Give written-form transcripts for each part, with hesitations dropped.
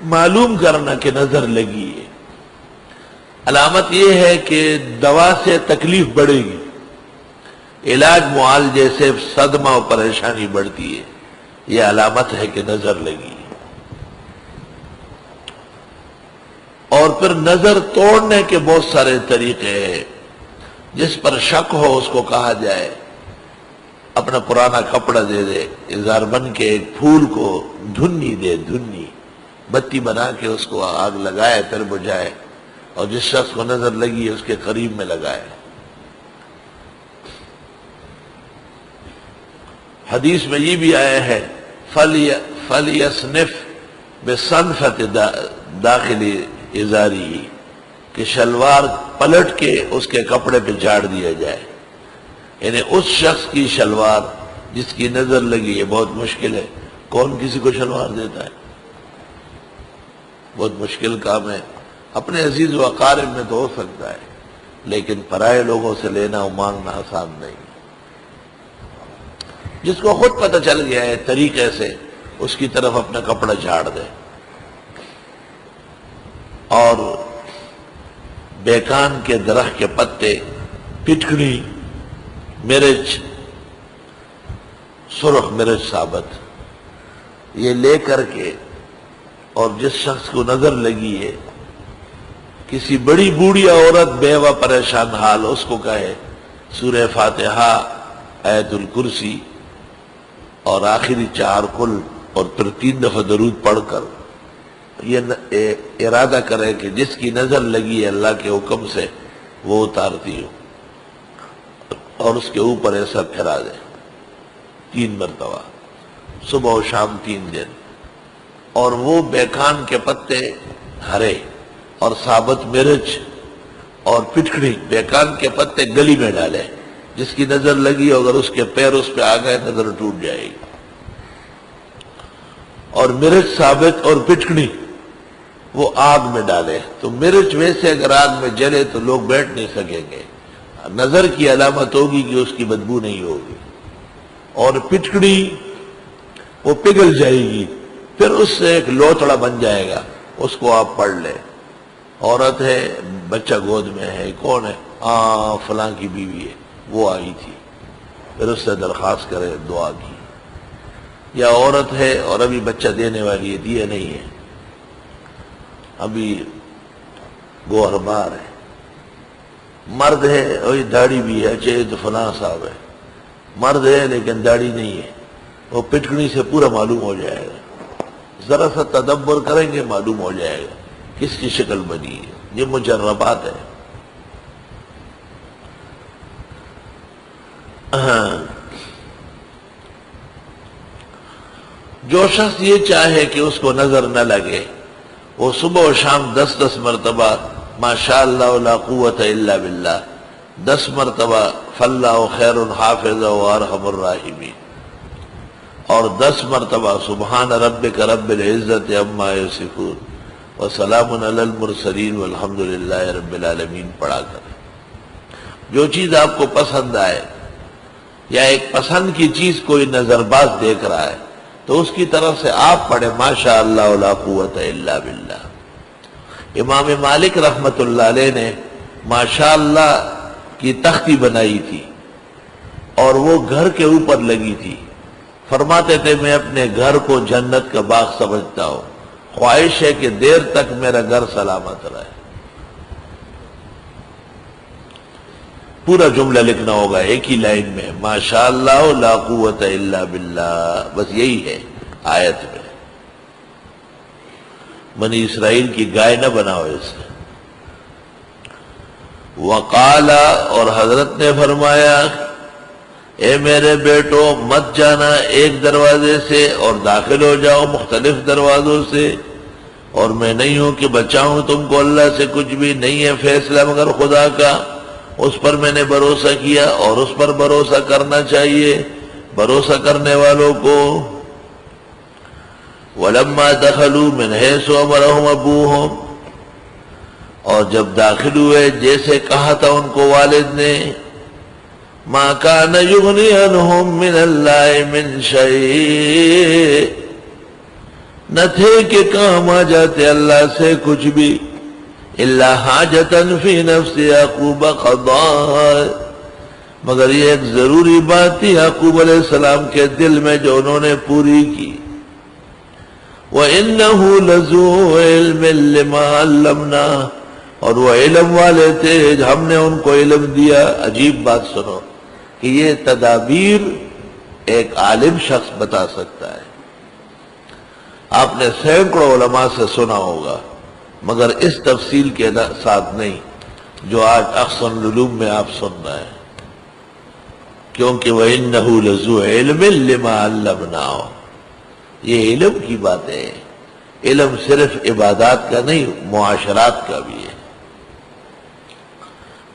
معلوم کرنا کہ نظر لگی ہے۔ علامت یہ ہے کہ دوا سے تکلیف بڑھے گی، علاج معالجے سے صدمہ و پریشانی بڑھتی ہے، یہ علامت ہے کہ نظر لگی ہے۔ اور پھر نظر توڑنے کے بہت سارے طریقے ہیں۔ جس پر شک ہو اس کو کہا جائے اپنا پرانا کپڑا دے دے، اظہار بن کے ایک پھول کو دھنی دے، دھنی بتی بنا کے اس کو آگ لگائے پھر بجھائے، اور جس شخص کو نظر لگی ہے اس کے قریب میں لگائے۔ حدیث میں یہ بھی آیا ہے فَلْيَصْنِفْ بِصَنْفَةِ دَاخِلِ اِزَارِهِ، کہ شلوار پلٹ کے اس کے کپڑے پہ جھاڑ دیا جائے، یعنی اس شخص کی شلوار جس کی نظر لگی ہے۔ بہت مشکل ہے، کون کسی کو شلوار دیتا ہے؟ بہت مشکل کام ہے۔ اپنے عزیز و اقارب میں تو ہو سکتا ہے، لیکن پرائے لوگوں سے لینا و مانگنا آسان نہیں۔ جس کو خود پتہ چل گیا ہے طریقے سے، اس کی طرف اپنا کپڑا جھاڑ دے۔ اور بیکان کے درخت کے پتے، پٹکڑی، مرچ، سرخ مرچ ثابت، یہ لے کر کے، اور جس شخص کو نظر لگی ہے، کسی بڑی بوڑھی عورت بیوہ پریشان حال، اس کو کہے سورہ فاتحہ، آیت الکرسی اور آخری 4 قل، اور پھر 3 دفعہ درود پڑھ کر یہ ارادہ کرے کہ جس کی نظر لگی ہے اللہ کے حکم سے وہ اتارتی ہو، اور اس کے اوپر ایسا پھرا دے 3 مرتبہ، صبح و شام 3 دن۔ اور وہ بیکان کے پتے ہرے اور ثابت مرچ اور پٹکڑی، بیکان کے پتے گلی میں ڈالے، جس کی نظر لگی اگر اس کے پیر اس پہ آ گئے نظر ٹوٹ جائے گی۔ اور مرچ ثابت اور پٹکڑی وہ آگ میں ڈالے، تو مرچ ویسے اگر آگ میں جلے تو لوگ بیٹھ نہیں سکیں گے، نظر کی علامت ہوگی کہ اس کی بدبو نہیں ہوگی۔ اور پٹکڑی وہ پگھل جائے گی، پھر اس سے ایک لوتڑا بن جائے گا، اس کو آپ پڑھ لیں۔ عورت ہے، بچہ گود میں ہے، کون ہے؟ فلاں کی بیوی ہے، وہ آئی تھی، پھر اس سے درخواست کرے دعا کی۔ یا عورت ہے اور ابھی بچہ دینے والی ہے، دیا نہیں ہے، ابھی گوہربار ہے۔ مرد ہے اور داڑھی بھی ہے، چاہے تو فلاں صاحب ہے، مرد ہے لیکن داڑھی نہیں ہے، وہ پٹکڑی سے پورا معلوم ہو جائے گا، ذرا سا تدبر کریں گے معلوم ہو جائے گا کس کی شکل بنی ہے۔ یہ مجربات ہے۔ جو شخص یہ چاہے کہ اس کو نظر نہ لگے، وہ صبح و شام 10 مرتبہ ماشاءاللہ لا قوت الا باللہ، 10 مرتبہ فاللہ خیر حافظ و ارحم الراحمین، اور 10 مرتبہ سبحان ربک رب العزت عما یصفون وسلام علی المرسلین والحمد للہ رب العالمین پڑھا کر۔ جو چیز آپ کو پسند آئے، یا ایک پسند کی چیز کوئی نظر باز دیکھ رہا ہے، تو اس کی طرف سے آپ پڑھیں ماشاءاللہ لا قوت الا باللہ۔ امام مالک رحمت اللہ علیہ نے ماشاءاللہ کی تختی بنائی تھی، اور وہ گھر کے اوپر لگی تھی۔ فرماتے تھے میں اپنے گھر کو جنت کا باغ سمجھتا ہوں، خواہش ہے کہ دیر تک میرا گھر سلامت رہے۔ پورا جملہ لکھنا ہوگا ایک ہی لائن میں، ماشاءاللہ لا قوت الا باللہ، بس یہی ہے آیت میں۔ بنی اسرائیل کی گائے نہ بناؤ اس سے۔ وقال، اور حضرت نے فرمایا، اے میرے بیٹو مت جانا ایک دروازے سے اور داخل ہو جاؤ مختلف دروازوں سے، اور میں نہیں ہوں کہ بچاؤں تم کو اللہ سے، کچھ بھی نہیں ہے فیصلہ مگر خدا کا، اس پر میں نے بھروسہ کیا، اور اس پر بھروسہ کرنا چاہیے بھروسہ کرنے والوں کو۔ وَلَمَّا دَخَلُوا مِنْ حَيْثُ أَمَرَهُمْ أَبُوهُمْ، اور جب داخل ہوئے جیسے کہا تھا ان کو والد نے، مَا كَانَ يُغْنِي عَنْهُمْ مِنَ اللَّهِ مِنْ شَيْءٍ، نہ تھے کہ کام آ جاتے اللہ سے کچھ بھی، الا حاجتن فی نفس یعقوب قضاء، مگر یہ ایک ضروری بات تھی یعقوب علیہ السلام کے دل میں جو انہوں نے پوری کی۔ وَإِنَّهُ لَذُو عِلْمٍ لِّمَا عَلَّمْنَاهُ، اور وہ علم والے تھے، ہم نے ان کو علم دیا۔ عجیب بات سنو کہ یہ تدابیر ایک عالم شخص بتا سکتا ہے۔ آپ نے سینکڑوں علماء سے سنا ہوگا مگر اس تفصیل کے ساتھ نہیں جو آج احسن العلوم میں آپ سن رہے ہیں، کیونکہ وَإِنَّهُ لَذُو عِلْمٍ لِّمَا عَلَّمْنَاهُ، یہ علم کی باتیں ہیں۔ علم صرف عبادات کا نہیں، معاشرات کا بھی ہے۔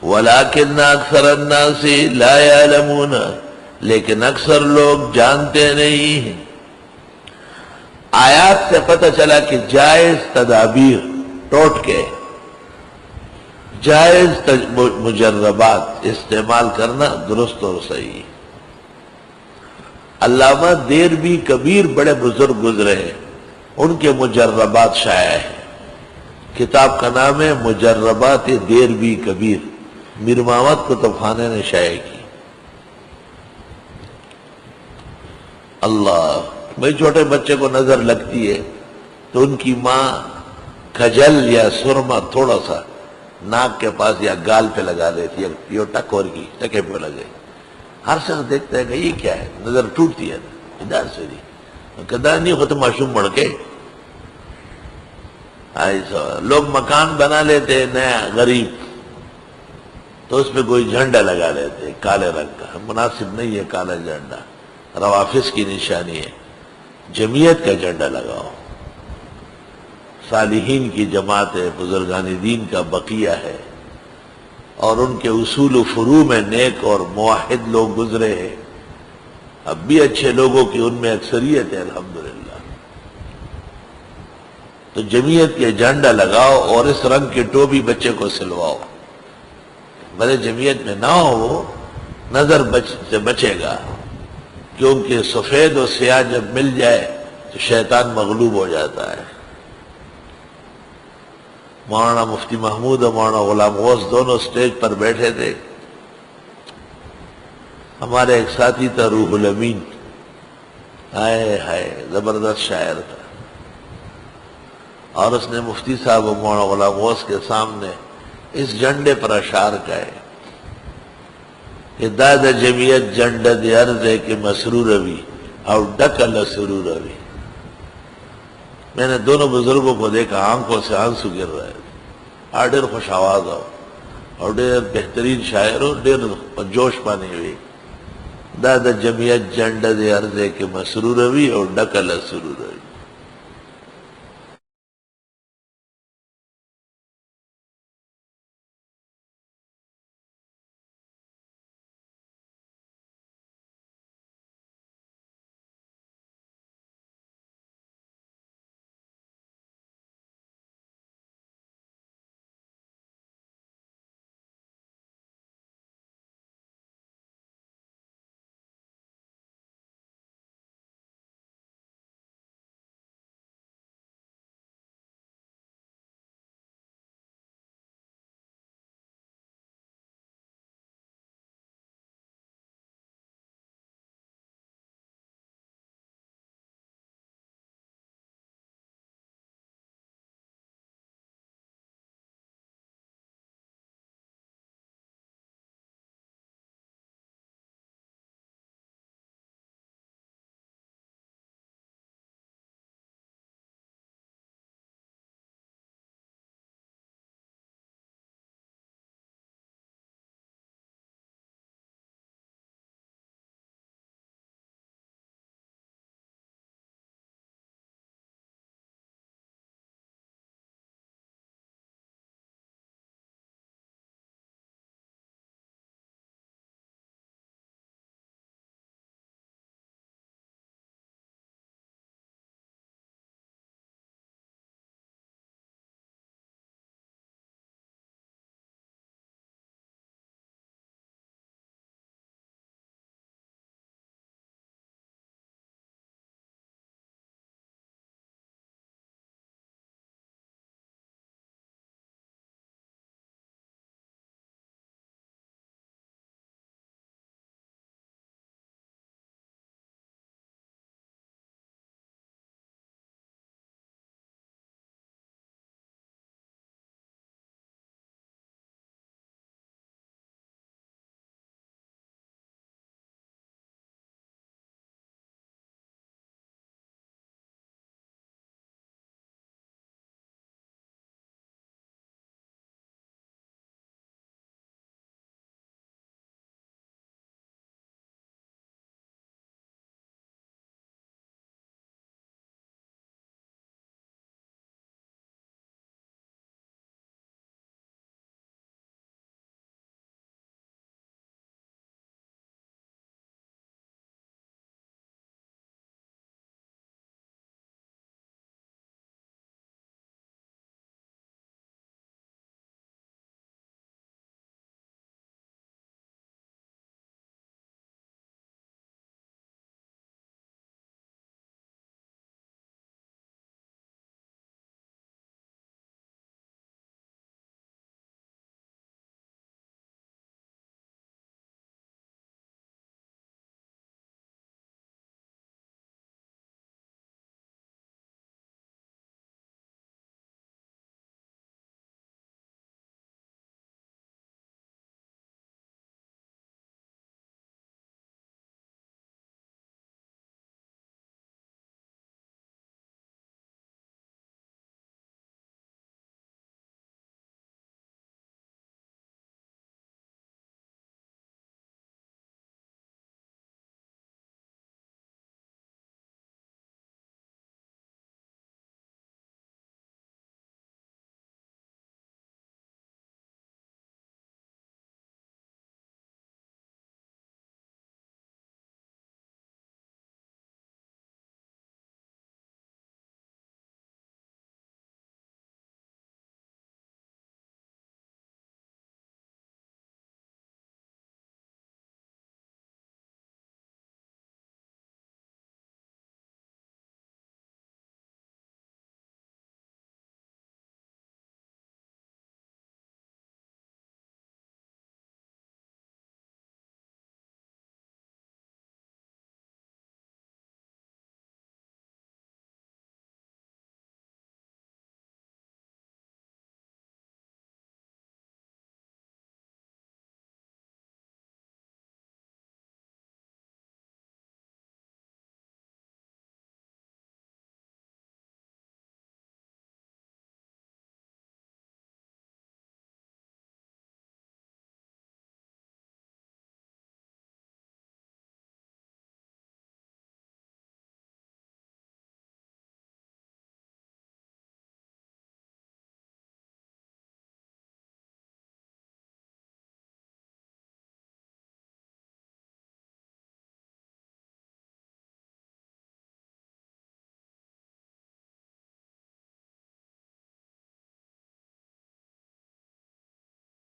وَلَٰكِنَّ أَكْثَرَ النَّاسِ لَا يَعْلَمُونَ، لیکن اکثر لوگ جانتے نہیں ہیں۔ آیات سے پتہ چلا کہ جائز تدابیر ٹوٹ کے جائز مجربات استعمال کرنا درست اور صحیح۔ علامہ دیربی کبیر بڑے بزرگ گزرے ہیں، ان کے مجربات شائع ہیں۔ کتاب کا نام ہے مجربات دیربی کبیر، میر محمد کتب خانے نے شائع کی۔ اللہ، بھئی چھوٹے بچے کو نظر لگتی ہے تو ان کی ماں کھجل یا سرما تھوڑا سا ناک کے پاس یا گال پہ لگا دیتی ہے، یہ ٹک اور کی ٹکے پہ لگے، ہر شخص دیکھتا ہے کہ یہ کیا ہے، نظر ٹوٹتی ہے نا، ادھر سے نہیں کدا نہیں ہوتا معصوم بڑھ کے۔ لوگ مکان بنا لیتے ہیں نیا غریب تو اس پہ کوئی جھنڈا لگا لیتے ہیں کالے رنگ کا، مناسب نہیں ہے کالا جھنڈا، روافظ کی نشانی ہے۔ جمعیت کا جھنڈا لگاؤ، صالحین کی جماعت ہے، بزرگان دین کا بقیہ ہے، اور ان کے اصول و فروع میں نیک اور موحد لوگ گزرے ہیں، اب بھی اچھے لوگوں کی ان میں اکثریت ہے الحمدللہ۔ تو جمعیت کے جھنڈا لگاؤ اور اس رنگ کی ٹوپی بچے کو سلواؤ، بھلے جمعیت میں نہ ہو وہ نظر سے بچے گا، کیونکہ سفید و سیاہ جب مل جائے تو شیطان مغلوب ہو جاتا ہے۔ مولانا مفتی محمود اور مولانا غلام غوث دونوں سٹیج پر بیٹھے تھے، ہمارے ایک ساتھی تھا روح الامین، ہائے ہائے زبردست شاعر تھا، اور اس نے مفتی صاحب و مولانا غلام غوث کے سامنے اس جھنڈے پر اشعار کہے کہ داد جمعیت جھنڈا دے عرض ہے کہ مسرور روی اور ڈکل سرور روی۔ میں نے دونوں بزرگوں کو دیکھا، آنکھوں سے آنسو گر رہے تھے، اور ڈیر خوش آواز ہو اور ڈیر بہترین شاعر ہو، ڈیر جوش پانی ہوئی۔ داد جمعیت جھنڈا دے عرض ہے کہ مسرور روی اور ڈکل سرور روی۔